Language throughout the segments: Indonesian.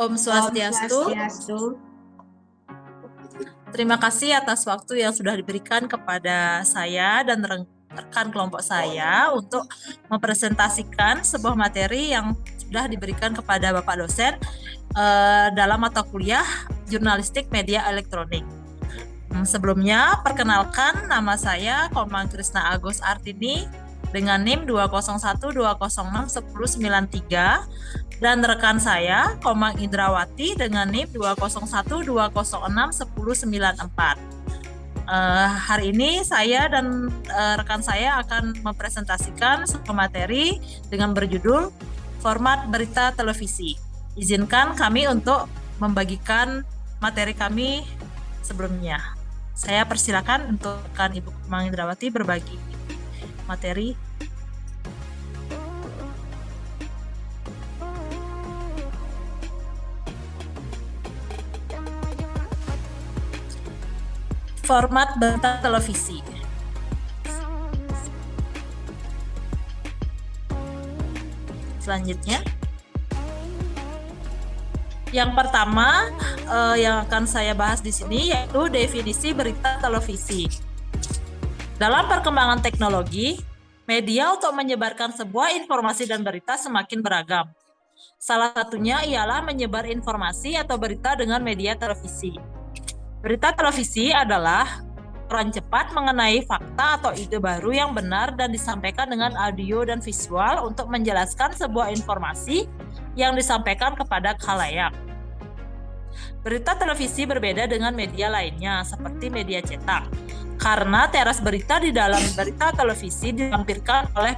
Om Om Swastiastu. Swastiastu. Terima kasih atas waktu yang sudah diberikan kepada saya dan rekan kelompok saya untuk mempresentasikan sebuah materi yang sudah diberikan kepada Bapak dosen dalam mata kuliah Jurnalistik Media Elektronik. Sebelumnya, perkenalkan nama saya Komang Krisna Agus Artini dengan NIM 201206193 dan rekan saya Komang Indrawati dengan NIM 20120611094. Hari ini saya dan rekan saya akan mempresentasikan sebuah materi dengan berjudul Format Berita Televisi. Izinkan kami untuk membagikan materi kami sebelumnya. Saya persilakan untuk rekan Ibu Komang Indrawati berbagi materi. Format berita televisi. Selanjutnya, yang pertama yang akan saya bahas di sini yaitu definisi berita televisi. Dalam perkembangan teknologi, media untuk menyebarkan sebuah informasi dan berita semakin beragam. Salah satunya ialah menyebar informasi atau berita dengan media televisi. Berita televisi adalah peran cepat mengenai fakta atau ide baru yang benar dan disampaikan dengan audio dan visual untuk menjelaskan sebuah informasi yang disampaikan kepada khalayak. Berita televisi berbeda dengan media lainnya seperti media cetak, karena teras berita di dalam berita televisi dilampirkan oleh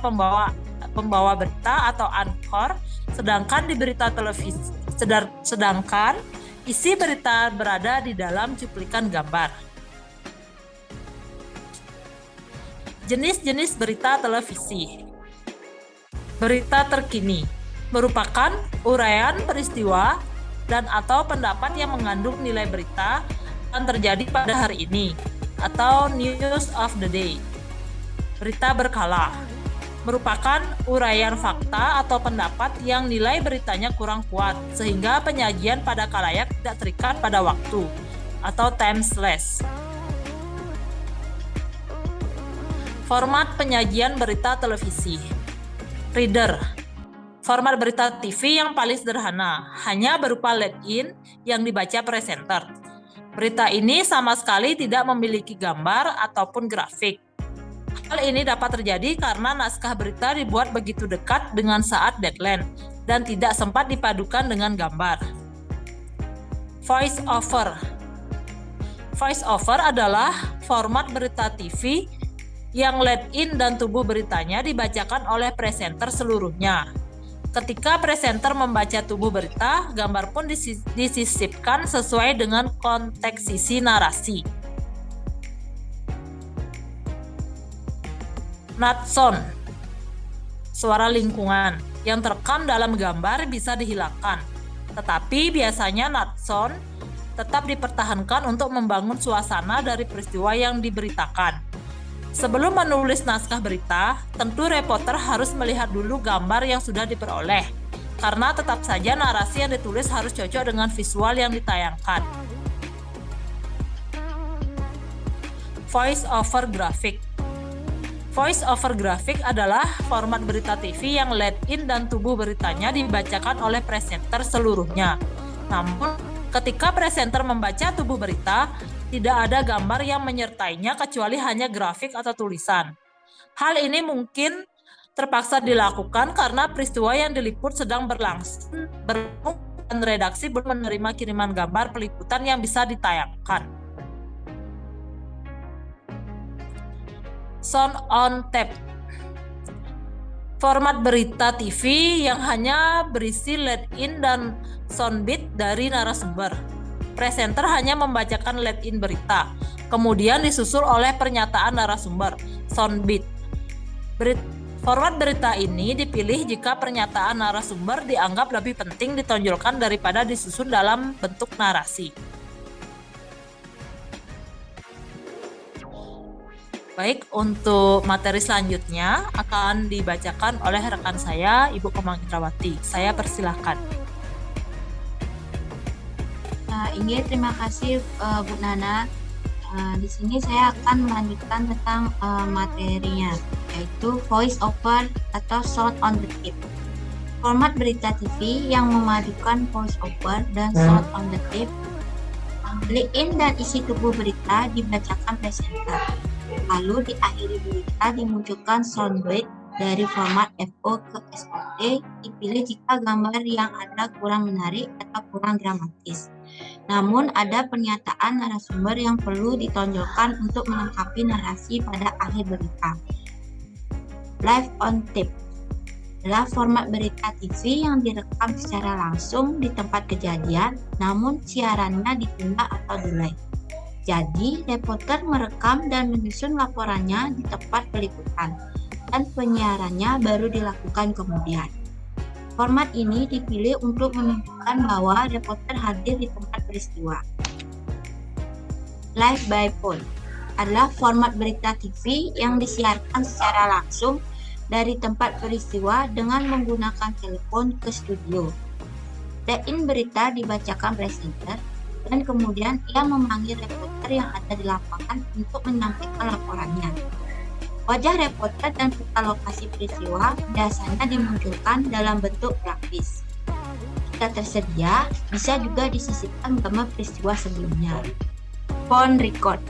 pembawa berita atau anchor, sedangkan isi berita berada di dalam cuplikan gambar. Jenis-jenis berita televisi. Berita terkini merupakan uraian peristiwa dan atau pendapat yang mengandung nilai berita yang terjadi pada hari ini atau news of the day. Berita berkala merupakan uraian fakta atau pendapat yang nilai beritanya kurang kuat sehingga penyajian pada khalayak tidak terikat pada waktu atau timeless. Format penyajian berita televisi. Reader. Format berita TV yang paling sederhana, hanya berupa lead-in yang dibaca presenter. Berita ini sama sekali tidak memiliki gambar ataupun grafik. Hal ini dapat terjadi karena naskah berita dibuat begitu dekat dengan saat deadline dan tidak sempat dipadukan dengan gambar. Voice over. Voice over adalah format berita TV yang lead-in dan tubuh beritanya dibacakan oleh presenter seluruhnya. Ketika presenter membaca tubuh berita, gambar pun disisipkan sesuai dengan konteks sisi narasi. Not sound, suara lingkungan yang terekam dalam gambar bisa dihilangkan, tetapi biasanya not sound tetap dipertahankan untuk membangun suasana dari peristiwa yang diberitakan. Sebelum menulis naskah berita, tentu reporter harus melihat dulu gambar yang sudah diperoleh, karena tetap saja narasi yang ditulis harus cocok dengan visual yang ditayangkan. Voice over graphic. Voice over graphic adalah format berita TV yang lead-in dan tubuh beritanya dibacakan oleh presenter seluruhnya. Namun, ketika presenter membaca tubuh berita, tidak ada gambar yang menyertainya kecuali hanya grafik atau tulisan. Hal ini mungkin terpaksa dilakukan karena peristiwa yang diliput sedang berlangsung dan redaksi belum menerima kiriman gambar peliputan yang bisa ditayangkan. Sound on tape. Format berita TV yang hanya berisi lead-in dan soundbit dari narasumber. Presenter hanya membacakan lead-in berita, kemudian disusul oleh pernyataan narasumber, soundbit. Format berita ini dipilih jika pernyataan narasumber dianggap lebih penting ditonjolkan daripada disusun dalam bentuk narasi. Baik, untuk materi selanjutnya akan dibacakan oleh rekan saya, Ibu Komang Indrawati. Saya persilahkan. Inge, terima kasih Bu Nana. Di sini saya akan melanjutkan tentang materinya, yaitu voice over atau sound on the tip. Format berita TV yang memadukan voice over dan sound on the tip. Lead-in dan isi tubuh berita dibacakan presenter. Lalu di akhir berita dimunculkan soundbite dari format FO ke SOT, dipilih jika gambar yang ada kurang menarik atau kurang dramatis. Namun ada pernyataan narasumber yang perlu ditonjolkan untuk melengkapi narasi pada akhir berita. Live on tape adalah format berita TV yang direkam secara langsung di tempat kejadian, namun siarannya ditunda atau delay. Jadi, reporter merekam dan menyusun laporannya di tempat peliputan, dan penyiarannya baru dilakukan kemudian. Format ini dipilih untuk menunjukkan bahwa reporter hadir di tempat peristiwa. Live by phone adalah format berita TV yang disiarkan secara langsung dari tempat peristiwa dengan menggunakan telepon ke studio. Lead-in berita dibacakan presenter dan kemudian ia memanggil reporter yang ada di lapangan untuk menyampaikan laporannya. Wajah reporter dan peta lokasi peristiwa biasanya dimunculkan dalam bentuk grafis. Jika tersedia, bisa juga disisipkan gambar peristiwa sebelumnya. Phone record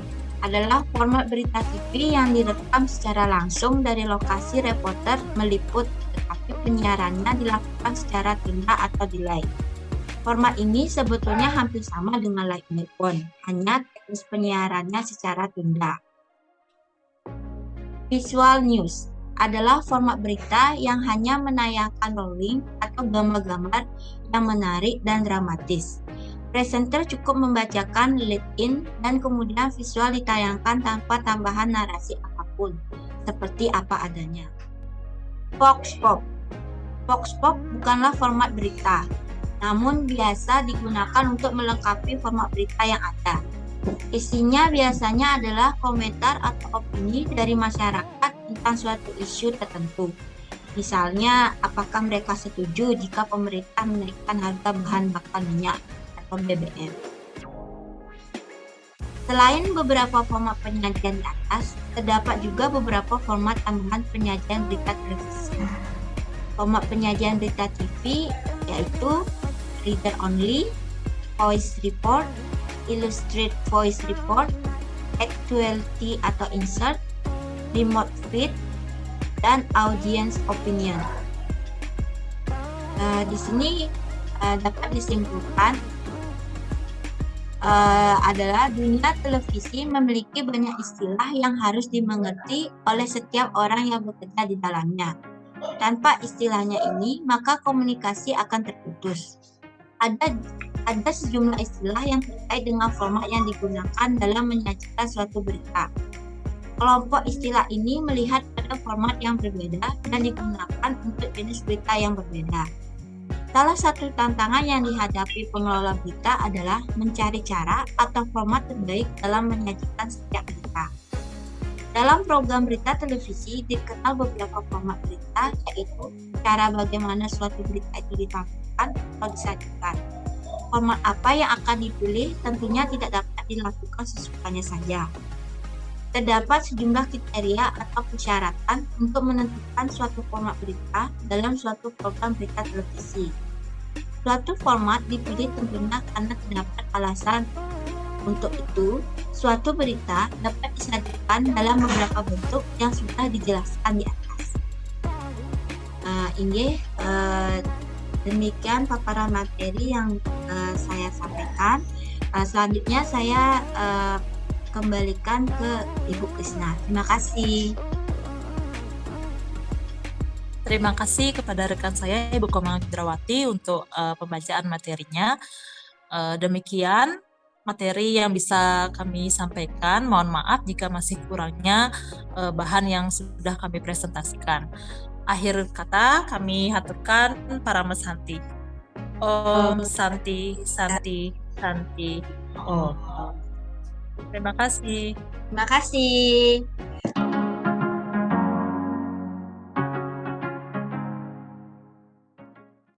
adalah format berita TV yang direkam secara langsung dari lokasi reporter meliput, tetapi penyiarannya dilakukan secara tunda atau delay. Format ini sebetulnya hampir sama dengan live by phone, hanya teknis penyiarannya secara tunda. Visual news adalah format berita yang hanya menayangkan rolling atau gambar-gambar yang menarik dan dramatis. Presenter cukup membacakan lead-in dan kemudian visual ditayangkan tanpa tambahan narasi apapun, seperti apa adanya. Vox pop. Vox pop bukanlah format berita, namun biasa digunakan untuk melengkapi format berita yang ada. Isinya biasanya adalah komentar atau opini dari masyarakat tentang suatu isu tertentu. Misalnya, apakah mereka setuju jika pemerintah menaikkan harga bahan bakar minyak atau BBM. Selain beberapa format penyajian di atas, terdapat juga beberapa format tambahan penyajian berita televisi. Format penyajian berita TV yaitu reader only, voice report, illustrate voice report, actuality atau insert, remote feed, dan audience opinion. Di sini dapat disimpulkan adalah dunia televisi memiliki banyak istilah yang harus dimengerti oleh setiap orang yang bekerja di dalamnya. Tanpa istilahnya ini, maka komunikasi akan terputus. Ada sejumlah istilah yang terkait dengan format yang digunakan dalam menyajikan suatu berita. Kelompok istilah ini melihat pada format yang berbeda dan digunakan untuk jenis berita yang berbeda. Salah satu tantangan yang dihadapi pengelola berita adalah mencari cara atau format terbaik dalam menyajikan setiap berita. Dalam program berita televisi dikenal beberapa format berita, yaitu cara bagaimana suatu berita itu ditampilkan atau disajikan. Format apa yang akan dipilih tentunya tidak dapat dilakukan sesukanya saja. Terdapat sejumlah kriteria atau persyaratan untuk menentukan suatu format berita dalam suatu program berita televisi. Suatu format dipilih tentunya karena terdapat alasan. Untuk itu, suatu berita dapat disajikan dalam beberapa bentuk yang sudah dijelaskan di atas. Demikian paparan materi yang saya sampaikan. Selanjutnya saya kembalikan ke Ibu Krisna. Terima kasih. Terima kasih kepada rekan saya Ibu Komang Cendrawati untuk pembacaan materinya. Demikian materi yang bisa kami sampaikan. Mohon maaf jika masih kurangnya bahan yang sudah kami presentasikan. Akhir kata kami haturkan para mesanti. Om Santi Santi Santi Om. Terima kasih. Terima kasih.